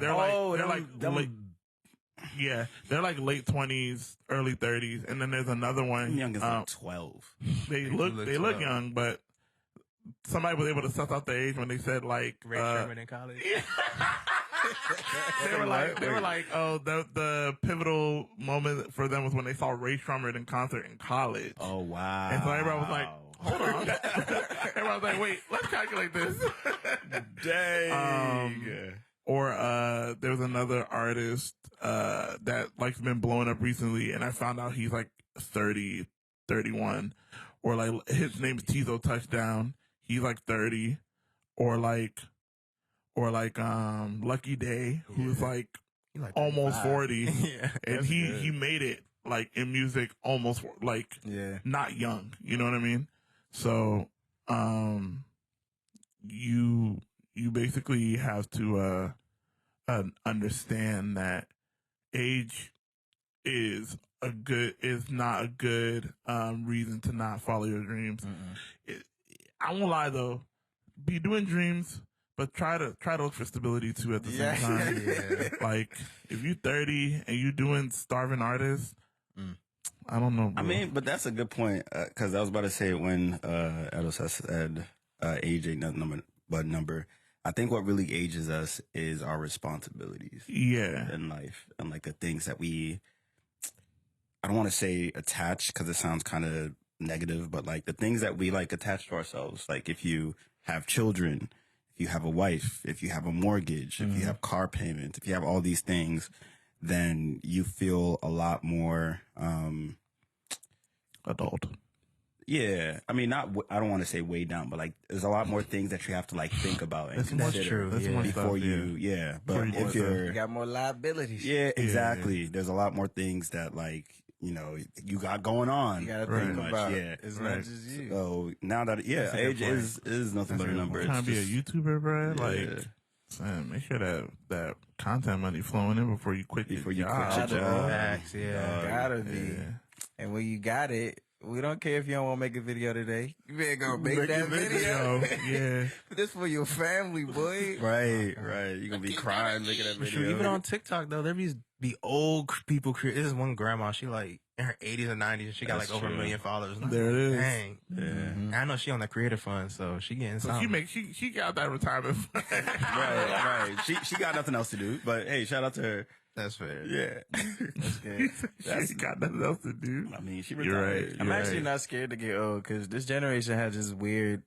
they're like late. Yeah, they're like late 20s, early 30s, and then there's another one. I'm young as like 12. They do look look 12. young, but somebody was able to suss out the age when they said like Ray Sherman in college. they were like, oh, the pivotal moment for them was when they saw Ray Shrummer in concert in college. Oh, wow. And so everybody was like, hold on. Everybody was like, wait, let's calculate this. dang. Or there was another artist that like's been blowing up recently, and I found out he's like 30, 31. Or like his name's Tizo Touchdown. He's like 30. Or like Lucky Day, who's like almost 40. Yeah. And he made it like in music almost like not young. You know what I mean? So you basically have to understand that age is not a good reason to not follow your dreams. I won't lie though, be doing dreams, but try to look for stability too at the same time. Like if you're 30 and you doing starving artists, I don't know, bro. I mean, but that's a good point, because I was about to say when Edos said age ain't nothing but a number. I think what really ages us is our responsibilities in life and like the things that I don't want to say attach because it sounds kind of negative, but like the things that we like attach to ourselves. Like if you have children, if you have a wife, if you have a mortgage, if you have car payments, if you have all these things, then you feel a lot more adult. Yeah, I mean, I don't want to say way down, but like, there's a lot more things that you have to like think about and consider before you. But if you got more liabilities. Yeah, exactly. There's a lot more things that like, you know, you got going on. You got to think about as much as you. So now that age is nothing but a number. Trying to be a YouTuber, bro. Like, man, make sure that content money flowing in before you quit your job. Gotta be. And when you got it, We don't care if you don't want to make a video today. You better go make Make that a video. Yeah. This for your family, boy. Right. You're gonna be crying making that For video. sure, even on TikTok though, there be old people. This one grandma, she like in her 80s and 90s, and she got That's like over true. 1 million followers. And I'm There like, it is. Dang. Yeah. And I know she on that creator fund, so she getting So something. she got that retirement fund. Right. She got nothing else to do. But hey, shout out to her. That's fair. Yeah. That's good. She got nothing else to do. I mean, she You're retired. right. I'm You're actually right. not scared to get old because this generation has this weird,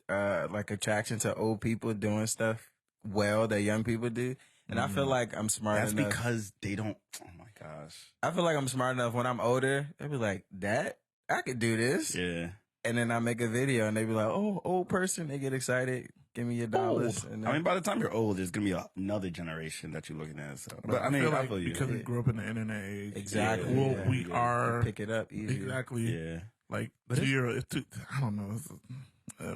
like attraction to old people doing stuff well that young people do, and I feel like I'm smart That's enough. because they don't. Oh my gosh. I feel like I'm smart enough when I'm older. They'll be like, "Dad, I could do this," Yeah. and then I make a video, and they be like, "Oh, old person." They get excited. Give me your dollars. And then, I mean, by the time you're old, there's gonna be another generation that you're looking at. So, but I mean, feel I like feel you. because we grew up in the internet age. Exactly. Well, yeah, we yeah. are You pick it up easier. exactly Yeah. like But 2 year. It's too, I don't know.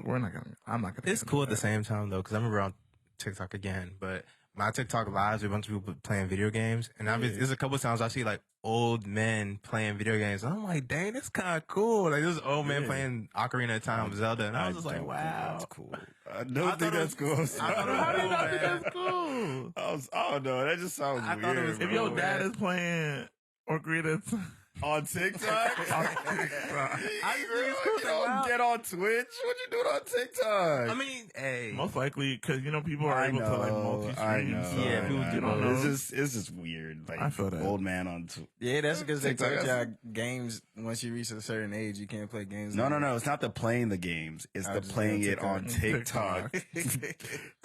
We're not gonna. I'm not gonna. It's cool at the same time though, because I remember on TikTok again, but my TikTok lives with a bunch of people playing video games, and there's a couple of times I see like old men playing video games, and I'm like, dang, that's kind of cool. Like this old man playing Ocarina of Time, Zelda, and I was just like, don't think wow, that's cool. I don't think that's cool. I thought it was How do you cool, not think man. that's cool? I don't know. That just sounds I weird. thought it was If bro. your dad is playing Ocarina of Time on TikTok, on TikTok, get on Twitch. What you doing on TikTok? I mean, hey, most likely because people are able to like multi-stream. I know. So, Yeah, people you don't know. It's just weird. Like I feel that. old man on. Yeah, that's because they TikTok, told that's- y'all games once you reach a certain age, you can't play games. No. anymore. It's not the playing the games. It's I the just playing go it on TikTok. TikTok.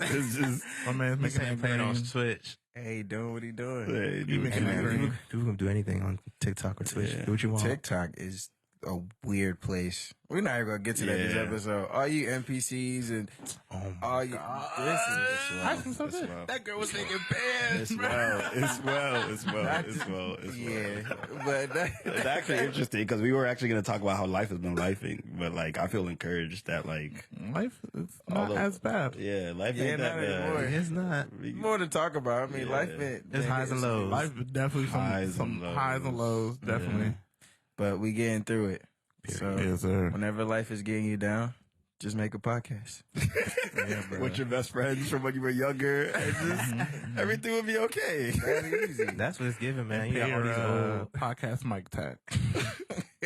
It's just. My man's he's making saying that playing on green. Twitch. Hey, doing what he doing. Hey, You dude, making Hey that man, green. people can do anything on TikTok or Twitch. Yeah. Do what you want. TikTok is a weird place. We're not even gonna get to that this Yeah. episode. All you NPCs and Oh my all you this is I think so good. that girl was taking pants. It's well. Yeah, but that, It's actually interesting because we were actually going to talk about how life has been lifing, but like I feel encouraged that like Life is not Although- as bad. life Yeah, ain't that not bad. anymore. It's not. more to talk about. I mean, Yeah. life been It's highs and lows. Life is definitely some Highs some and lows. highs and lows. Definitely. but we getting through it. So Yes, sir. whenever life is getting you down, just make a podcast. With your best friends from when you were younger, and just everything would be okay. That easy. That's what it's giving, man. You Pay got all your these old. podcast mic tag.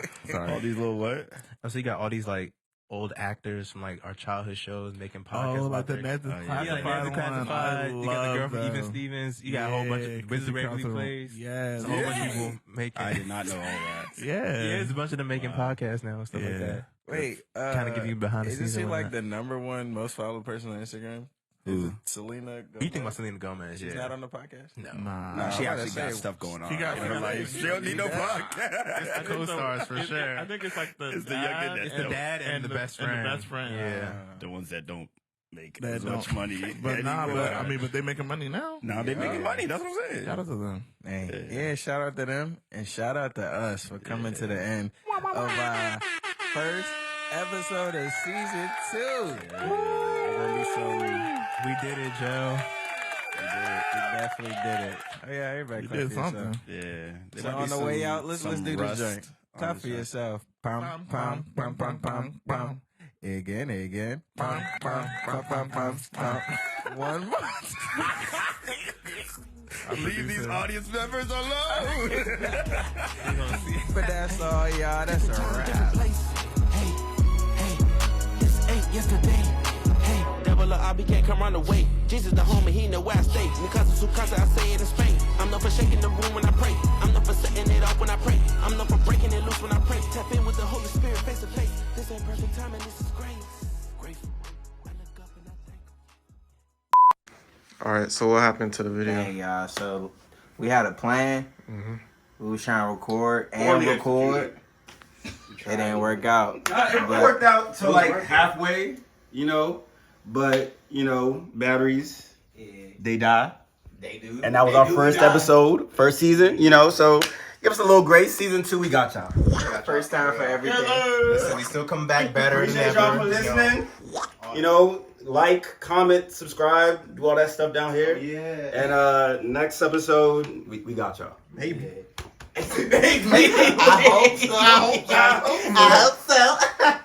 All Sorry. these little what? So you got all these like old actors from like our childhood shows making podcasts. Oh, about like the their- Ned the yeah. Yeah, like Classified Nancy one. Classified. I You got the girl love from Even them. Stevens. You got a whole bunch of Wizard Chrissy Regularly Council. Plays. Yes. A whole bunch of Yeah. people making. I did not know all that. Yeah. Yeah, there's a bunch of them making podcasts now and stuff like Yeah. that. Wait, Kinda give you behind the Isn't scenes she and like whatnot. the number one most followed person on Instagram? Who? Is it Selena? You think about Gomez? Selena Gomez? She's Yeah. not on the podcast. No. Nah. Nah, she I'm actually about to got say, stuff going on. she got- in her life. She don't need no podcast. The co-stars for sure. I think it's like the It's the dad, younger It's the dad and the best and friend. the best friend. Yeah. The ones that don't make That as much don't- money. But nah, anymore. but they making money now. now they making money. That's what I'm saying. Shout out to them. Hey, yeah, shout out to them and shout out to us for coming to the end of our first episode of season 2. We're gonna be so. We did it, Joe. We did it. We definitely did it. Oh yeah, everybody You clap did for yourself. something. Yeah. There So might be on the way some- out, let's some do this rust joint. on Clap the for side. yourself. Pam, pam, pam, pam, pam, pam. Again. Pam, pam, pam, pam, pam, pam. One more. Leave these audience members alone. But that's all, y'all. That's a Different wrap. place. Hey, this ain't yesterday. Hey, devil or Abby can't come run away. Jesus the homie, he know where I stay. Because of Sukasa, I say it in Spain. I'm known for shaking the room when I pray. I'm known for setting it off when I pray. I'm known for breaking it loose when I pray. Tap in with the Holy Spirit face to face. This ain't perfect time and this is grace. Grateful. I look up and I thank. All right, so what happened to the video? Dang, y'all. So we had a plan. We was trying to record and record. It didn't work out. It worked out to like halfway, you know, but you know, batteries, they die. They do. And that was our first episode, first season, you know, so give us a little grace. Season 2, we got y'all. First time for everything. Listen, we still come back better than Appreciate ever. y'all for listening. You know, like, comment, subscribe, do all that stuff down here. Yeah. And next episode, we got y'all. Maybe. I hope so. I hope so.